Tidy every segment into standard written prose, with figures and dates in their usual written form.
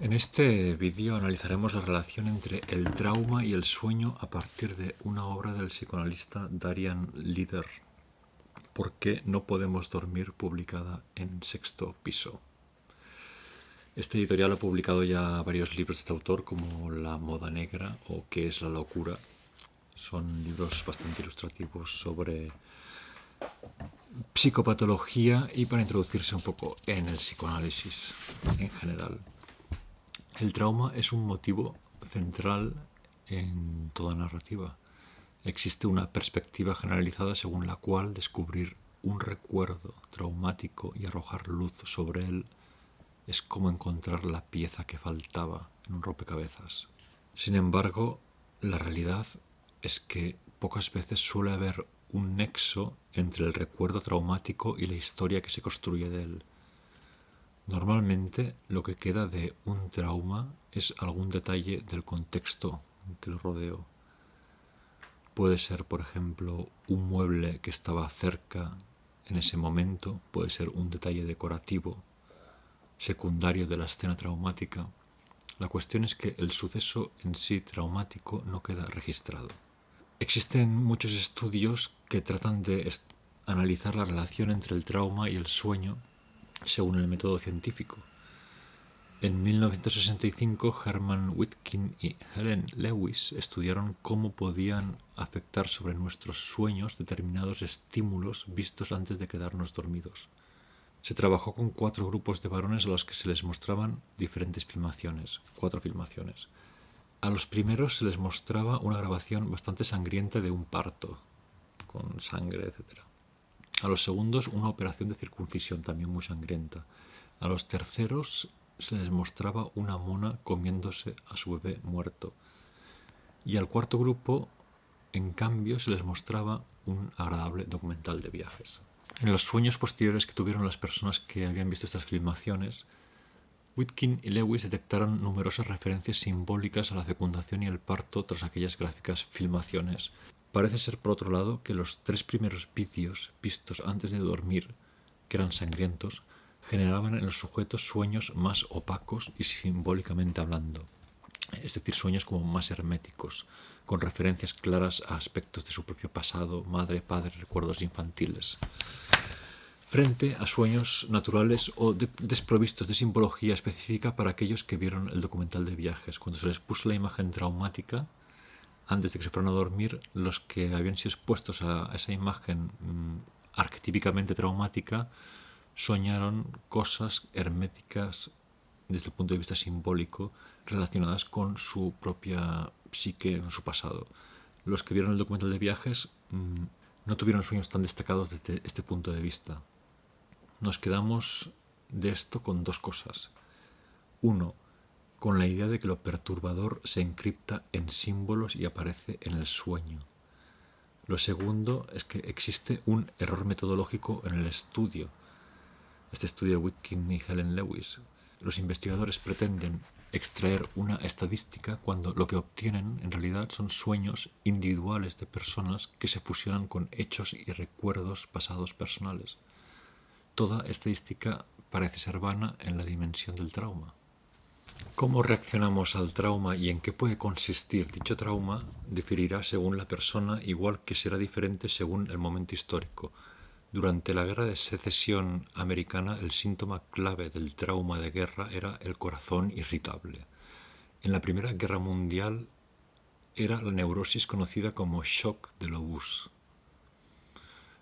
En este vídeo analizaremos la relación entre el trauma y el sueño a partir de una obra del psicoanalista Darian Lieder, ¿Por qué no podemos dormir?, publicada en Sexto Piso. Este editorial ha publicado ya varios libros de este autor, como La moda negra o ¿Qué es la locura? Son libros bastante ilustrativos sobre psicopatología y para introducirse un poco en el psicoanálisis en general. El trauma es un motivo central en toda narrativa. Existe una perspectiva generalizada según la cual descubrir un recuerdo traumático y arrojar luz sobre él es como encontrar la pieza que faltaba en un rompecabezas. Sin embargo, la realidad es que pocas veces suele haber un nexo entre el recuerdo traumático y la historia que se construye de él. Normalmente lo que queda de un trauma es algún detalle del contexto que lo rodeó. Puede ser, por ejemplo, un mueble que estaba cerca en ese momento, puede ser un detalle decorativo, secundario de la escena traumática. La cuestión es que el suceso en sí traumático no queda registrado. Existen muchos estudios que tratan de analizar la relación entre el trauma y el sueño según el método científico. En 1965, Herman Witkin y Helen Lewis estudiaron cómo podían afectar sobre nuestros sueños determinados estímulos vistos antes de quedarnos dormidos. Se trabajó con 4 grupos de varones a los que se les mostraban diferentes filmaciones, 4 filmaciones. A los primeros se les mostraba una grabación bastante sangrienta de un parto, con sangre, etc. A los segundos, una operación de circuncisión también muy sangrienta. A los terceros se les mostraba una mona comiéndose a su bebé muerto. Y al cuarto grupo, en cambio, se les mostraba un agradable documental de viajes. En los sueños posteriores que tuvieron las personas que habían visto estas filmaciones, Witkin y Lewis detectaron numerosas referencias simbólicas a la fecundación y el parto tras aquellas gráficas filmaciones. Parece ser, por otro lado, que los 3 primeros vídeos vistos antes de dormir, que eran sangrientos, generaban en los sujetos sueños más opacos y simbólicamente hablando, es decir, sueños como más herméticos, con referencias claras a aspectos de su propio pasado, madre, padre, recuerdos infantiles, frente a sueños naturales o desprovistos de simbología específica para aquellos que vieron el documental de viajes. Cuando se les puso la imagen traumática, antes de que se fueran a dormir, los que habían sido expuestos a esa imagen arquetípicamente traumática soñaron cosas herméticas desde el punto de vista simbólico relacionadas con su propia psique en su pasado. Los que vieron el documental de viajes no tuvieron sueños tan destacados desde este punto de vista. Nos quedamos de esto con 2 cosas. 1, con la idea de que lo perturbador se encripta en símbolos y aparece en el sueño. Lo segundo es que existe un error metodológico en el estudio. Este estudio de Witkin y Helen Lewis. Los investigadores pretenden extraer una estadística cuando lo que obtienen en realidad son sueños individuales de personas que se fusionan con hechos y recuerdos pasados personales. Toda estadística parece ser vana en la dimensión del trauma. ¿Cómo reaccionamos al trauma y en qué puede consistir dicho trauma? Diferirá según la persona, igual que será diferente según el momento histórico. Durante la Guerra de Secesión americana, el síntoma clave del trauma de guerra era el corazón irritable. En la Primera Guerra Mundial era la neurosis conocida como shock del obús.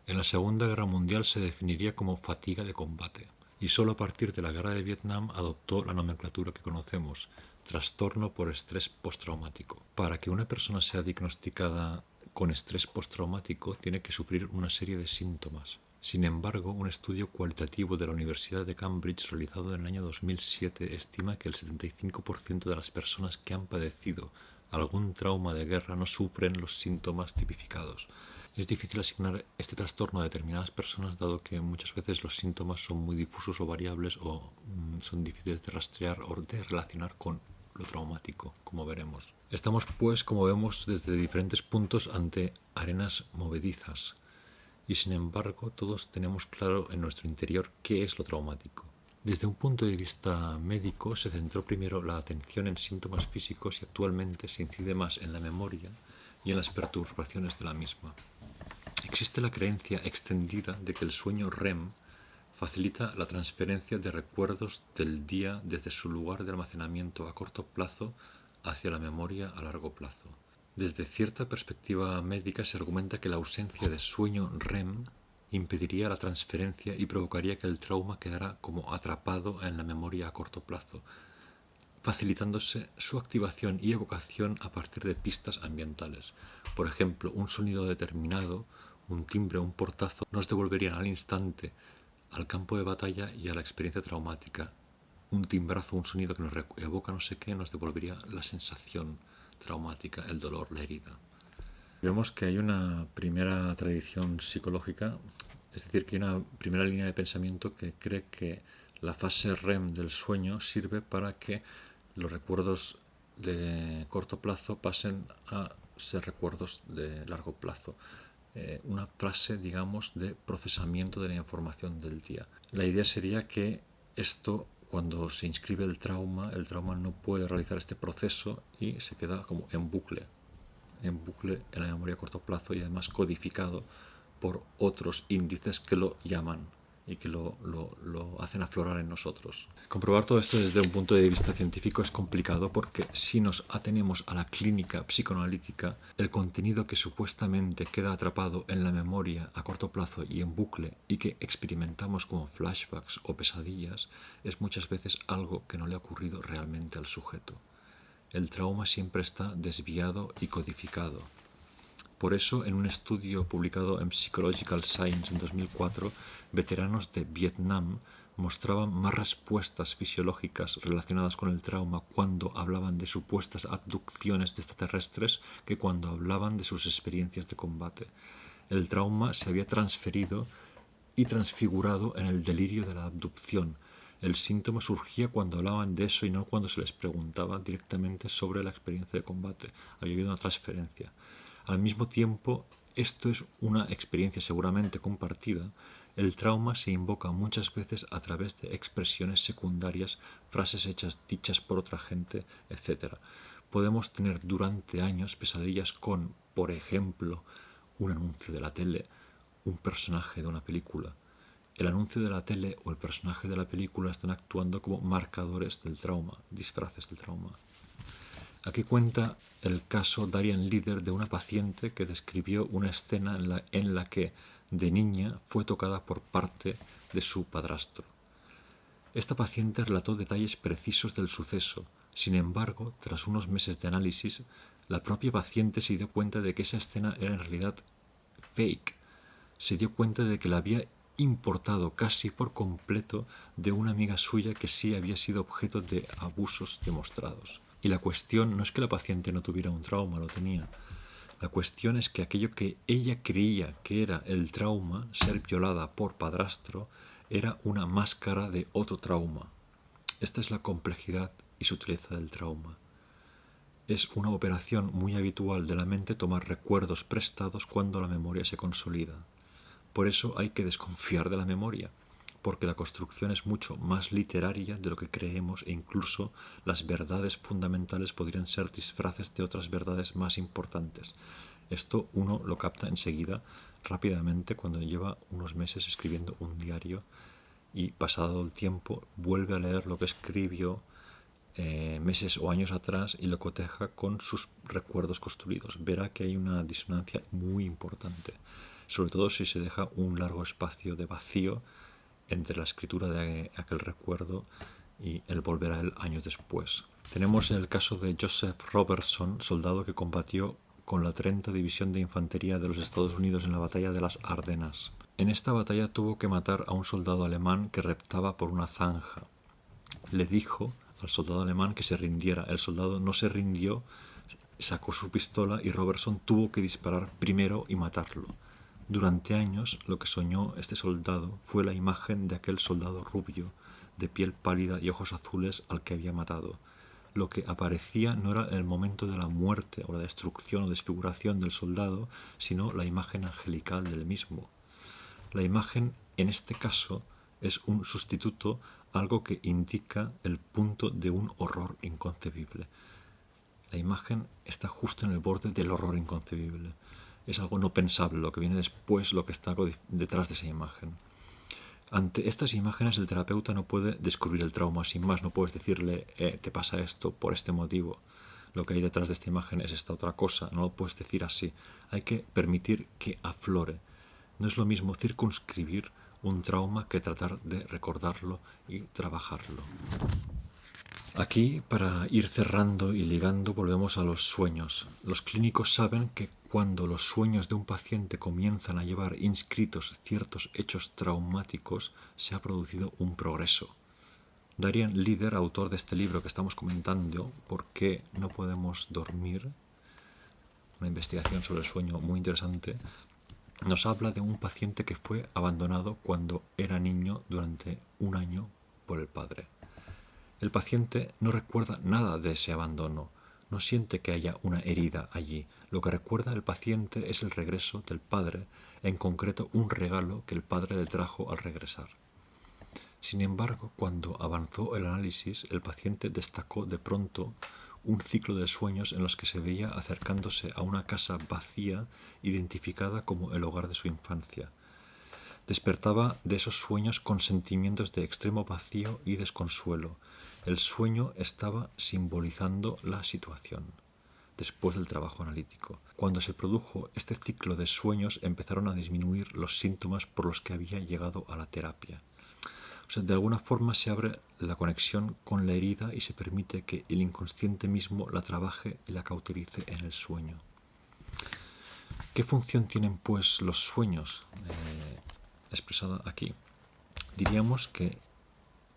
En la Segunda Guerra Mundial se definiría como fatiga de combate, y solo a partir de la Guerra de Vietnam adoptó la nomenclatura que conocemos, trastorno por estrés postraumático. Para que una persona sea diagnosticada con estrés postraumático tiene que sufrir una serie de síntomas. Sin embargo, un estudio cualitativo de la Universidad de Cambridge realizado en el año 2007 estima que el 75% de las personas que han padecido algún trauma de guerra no sufren los síntomas tipificados. Es difícil asignar este trastorno a determinadas personas, dado que muchas veces los síntomas son muy difusos o variables o son difíciles de rastrear o de relacionar con lo traumático, como veremos. Estamos, pues, como vemos, desde diferentes puntos ante arenas movedizas y, sin embargo, todos tenemos claro en nuestro interior qué es lo traumático. Desde un punto de vista médico se centró primero la atención en síntomas físicos y actualmente se incide más en la memoria y en las perturbaciones de la misma. Existe la creencia extendida de que el sueño REM facilita la transferencia de recuerdos del día desde su lugar de almacenamiento a corto plazo hacia la memoria a largo plazo. Desde cierta perspectiva médica se argumenta que la ausencia de sueño REM impediría la transferencia y provocaría que el trauma quedara como atrapado en la memoria a corto plazo, facilitándose su activación y evocación a partir de pistas ambientales. Por ejemplo, un sonido determinado, un timbre o un portazo nos devolverían al instante al campo de batalla y a la experiencia traumática. Un timbrazo, un sonido que nos evoca no sé qué, nos devolvería la sensación traumática, el dolor, la herida. Vemos que hay una primera tradición psicológica, es decir, que hay una primera línea de pensamiento que cree que la fase REM del sueño sirve para que los recuerdos de corto plazo pasen a ser recuerdos de largo plazo. Una fase, digamos, de procesamiento de la información del día. La idea sería que esto, cuando se inscribe el trauma no puede realizar este proceso y se queda como en bucle en la memoria a corto plazo y además codificado por otros índices que lo llaman y que lo hacen aflorar en nosotros. Comprobar todo esto desde un punto de vista científico es complicado porque si nos atenemos a la clínica psicoanalítica, el contenido que supuestamente queda atrapado en la memoria a corto plazo y en bucle y que experimentamos como flashbacks o pesadillas es muchas veces algo que no le ha ocurrido realmente al sujeto. El trauma siempre está desviado y codificado. Por eso, en un estudio publicado en Psychological Science en 2004, veteranos de Vietnam mostraban más respuestas fisiológicas relacionadas con el trauma cuando hablaban de supuestas abducciones de extraterrestres que cuando hablaban de sus experiencias de combate. El trauma se había transferido y transfigurado en el delirio de la abducción. El síntoma surgía cuando hablaban de eso y no cuando se les preguntaba directamente sobre la experiencia de combate. Había habido una transferencia. Al mismo tiempo, esto es una experiencia seguramente compartida. El trauma se invoca muchas veces a través de expresiones secundarias, frases hechas, dichas por otra gente, etc. Podemos tener durante años pesadillas con, por ejemplo, un anuncio de la tele, un personaje de una película. El anuncio de la tele o el personaje de la película están actuando como marcadores del trauma, disfraces del trauma. Aquí cuenta el caso Darian Leader de una paciente que describió una escena en la que, de niña, fue tocada por parte de su padrastro. Esta paciente relató detalles precisos del suceso. Sin embargo, tras unos meses de análisis, la propia paciente se dio cuenta de que esa escena era en realidad fake. Se dio cuenta de que la había importado casi por completo de una amiga suya que sí había sido objeto de abusos demostrados. Y la cuestión no es que la paciente no tuviera un trauma, lo tenía. La cuestión es que aquello que ella creía que era el trauma, ser violada por padrastro, era una máscara de otro trauma. Esta es la complejidad y sutileza del trauma. Es una operación muy habitual de la mente tomar recuerdos prestados cuando la memoria se consolida. Por eso hay que desconfiar de la memoria, porque la construcción es mucho más literaria de lo que creemos e incluso las verdades fundamentales podrían ser disfraces de otras verdades más importantes. Esto uno lo capta enseguida, rápidamente, cuando lleva unos meses escribiendo un diario y pasado el tiempo vuelve a leer lo que escribió meses o años atrás y lo coteja con sus recuerdos construidos. Verá que hay una disonancia muy importante, sobre todo si se deja un largo espacio de vacío entre la escritura de aquel recuerdo y el volver a él años después. Tenemos el caso de Joseph Robertson, soldado que combatió con la 30 División de Infantería de los Estados Unidos en la batalla de las Ardenas. En esta batalla tuvo que matar a un soldado alemán que reptaba por una zanja. Le dijo al soldado alemán que se rindiera. El soldado no se rindió, sacó su pistola y Robertson tuvo que disparar primero y matarlo. Durante años, lo que soñó este soldado fue la imagen de aquel soldado rubio, de piel pálida y ojos azules al que había matado. Lo que aparecía no era el momento de la muerte o la destrucción o desfiguración del soldado, sino la imagen angelical del mismo. La imagen, en este caso, es un sustituto algo que indica el punto de un horror inconcebible. La imagen está justo en el borde del horror inconcebible. Es algo no pensable, lo que viene después, lo que está detrás de esa imagen. Ante estas imágenes el terapeuta no puede descubrir el trauma sin más, no puedes decirle, te pasa esto por este motivo, lo que hay detrás de esta imagen es esta otra cosa, no lo puedes decir así. Hay que permitir que aflore. No es lo mismo circunscribir un trauma que tratar de recordarlo y trabajarlo. Aquí, para ir cerrando y ligando, volvemos a los sueños. Los clínicos saben que cuando los sueños de un paciente comienzan a llevar inscritos ciertos hechos traumáticos, se ha producido un progreso. Darian Lieder, autor de este libro que estamos comentando, ¿Por qué no podemos dormir?, una investigación sobre el sueño muy interesante, nos habla de un paciente que fue abandonado cuando era niño durante 1 año por el padre. El paciente no recuerda nada de ese abandono, no siente que haya una herida allí. Lo que recuerda el paciente es el regreso del padre, en concreto un regalo que el padre le trajo al regresar. Sin embargo, cuando avanzó el análisis, el paciente destacó de pronto un ciclo de sueños en los que se veía acercándose a una casa vacía identificada como el hogar de su infancia. Despertaba de esos sueños con sentimientos de extremo vacío y desconsuelo. El sueño estaba simbolizando la situación. Después del trabajo analítico, cuando se produjo este ciclo de sueños, empezaron a disminuir los síntomas por los que había llegado a la terapia. O sea, de alguna forma se abre la conexión con la herida y se permite que el inconsciente mismo la trabaje y la cauterice en el sueño. ¿Qué función tienen pues los sueños? Expresada aquí. Diríamos que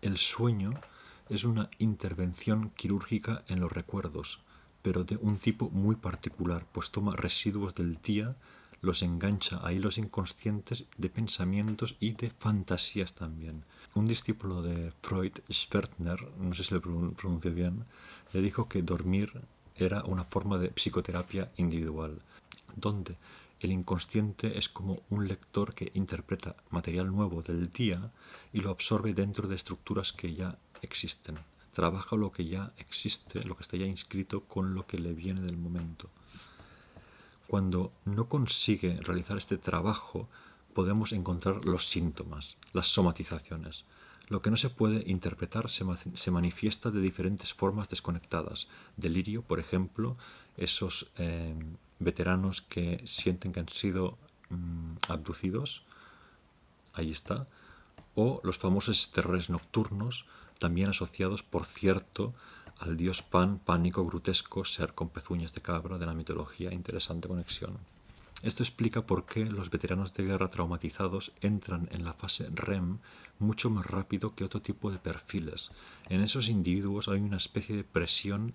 el sueño es una intervención quirúrgica en los recuerdos, pero de un tipo muy particular, pues toma residuos del día, los engancha a hilos inconscientes de pensamientos y de fantasías también. Un discípulo de Freud, Schwertner, no sé si lo pronuncio bien, le dijo que dormir era una forma de psicoterapia individual, donde el inconsciente es como un lector que interpreta material nuevo del día y lo absorbe dentro de estructuras que ya existen. Trabaja lo que ya existe, lo que está ya inscrito con lo que le viene del momento. Cuando no consigue realizar este trabajo, podemos encontrar los síntomas, las somatizaciones. Lo que no se puede interpretar se manifiesta de diferentes formas desconectadas. Delirio, por ejemplo, esos veteranos que sienten que han sido abducidos, ahí está, o los famosos terrores nocturnos, también asociados, por cierto, al dios Pan, pánico grotesco, ser con pezuñas de cabra de la mitología. Interesante conexión. Esto explica por qué los veteranos de guerra traumatizados entran en la fase REM mucho más rápido que otro tipo de perfiles. En esos individuos hay una especie de presión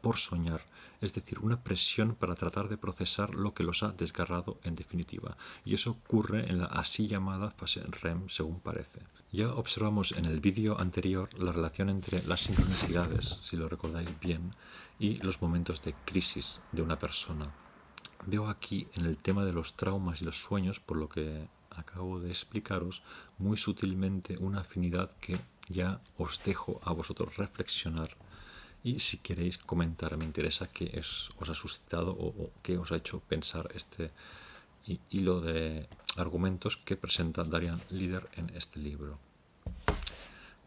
por soñar, es decir, una presión para tratar de procesar lo que los ha desgarrado en definitiva. Y eso ocurre en la así llamada fase REM, según parece. Ya observamos en el vídeo anterior la relación entre las sincronicidades, si lo recordáis bien, y los momentos de crisis de una persona. Veo aquí en el tema de los traumas y los sueños, por lo que acabo de explicaros, muy sutilmente una afinidad que ya os dejo a vosotros reflexionar. Y si queréis comentar, me interesa qué os ha suscitado o qué os ha hecho pensar este hilo de argumentos que presenta Darian Lieder en este libro.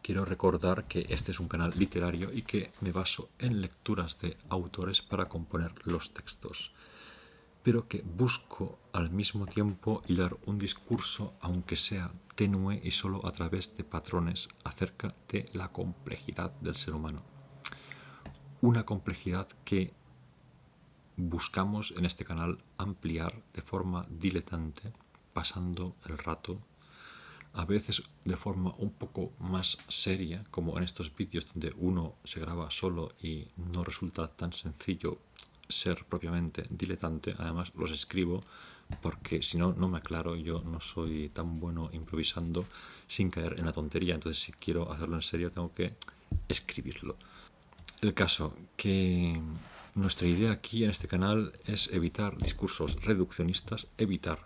Quiero recordar que este es un canal literario y que me baso en lecturas de autores para componer los textos, pero que busco al mismo tiempo hilar un discurso, aunque sea tenue y solo a través de patrones, acerca de la complejidad del ser humano. Una complejidad que buscamos en este canal ampliar de forma diletante, pasando el rato, a veces de forma un poco más seria, como en estos vídeos donde uno se graba solo y no resulta tan sencillo ser propiamente diletante. Además los escribo porque si no, no me aclaro. Yo no soy tan bueno improvisando sin caer en la tontería, entonces si quiero hacerlo en serio tengo que escribirlo. El caso, que nuestra idea aquí en este canal es evitar discursos reduccionistas, evitar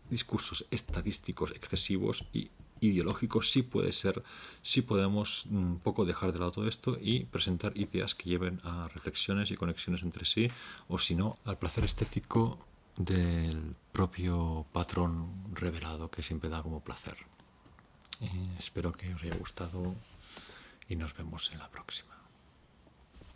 discursos estadísticos excesivos y ideológico sí puede ser, sí podemos un poco dejar de lado todo esto y presentar ideas que lleven a reflexiones y conexiones entre sí, o si no, al placer estético del propio patrón revelado que siempre da como placer. Espero que os haya gustado y nos vemos en la próxima.